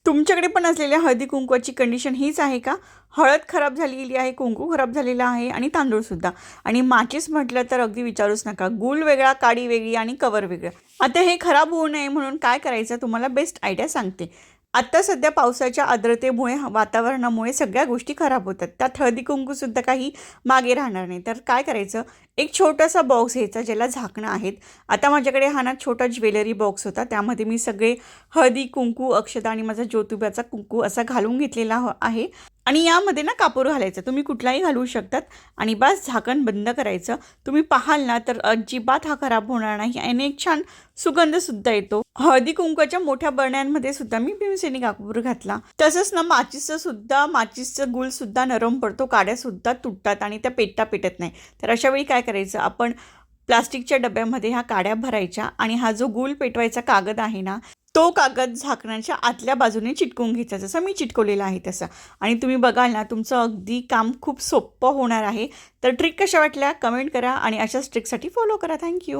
तुमच्याकडे पण असलेल्या हळदी कुंकवाची कंडिशन हीच आहे का? हळद खराब झालेली आहे, कुंकू खराब झालेला आहे आणि तांदूळसुद्धा. आणि माचीस म्हटलं तर अगदी विचारूच नका. गूळ वेगळा, काडी वेगळी आणि कवर वेगळं. आता हे खराब होऊ नये म्हणून काय करायचं तुम्हाला बेस्ट आयडिया सांगते. आत्ता सध्या पावसाच्या आर्द्रतेमुळे वातावरणामुळे सगळ्या गोष्टी खराब होतात. त्यात हळदी कुंकूसुद्धा काही मागे राहणार नाही. तर काय करायचं, एक छोटासा बॉक्स घ्यायचा ज्याला झाकणं आहेत. आता माझ्याकडे हा ना छोटा ज्वेलरी बॉक्स होता. त्यामध्ये मी सगळे हळदी कुंकू, अक्षता आणि माझा ज्योतिबाचा कुंकू असा घालून घेतलेला आहे. आणि यामध्ये ना कापूर घालायचं, तुम्ही कुठलाही घालू शकतात. आणि बस झाकण बंद करायचं. तुम्ही पाहाल ना तर अजिबात हा खराब होणार नाही आणि एक छान सुगंधसुद्धा येतो. हळदी कुंकवाच्या मोठ्या बरण्यांमध्ये सुद्धा मी भीमसेनी कापूर घातला. तसंच ना माचीसचं गूळ सुद्धा नरम पडतो, काड्या सुद्धा तुटतात आणि त्या पेटत नाही. तर अशा वेळी काय करायचं, आपण प्लास्टिकच्या डब्यामध्ये ह्या काड्या भरायच्या आणि हा जो गूळ पेटवायचा कागद आहे ना, तो कागद झाकणाच्या आतल्या बाजूने चिटकवून घ्यायचा, जसं मी चिटकवलेला आहे तसं. आणि तुम्ही बघाल ना तुमचं अगदी काम खूप सोपं होणार आहे. तर ट्रिक कशा वाटल्या कमेंट करा आणि अशाच ट्रिकसाठी फॉलो करा. थँक्यू.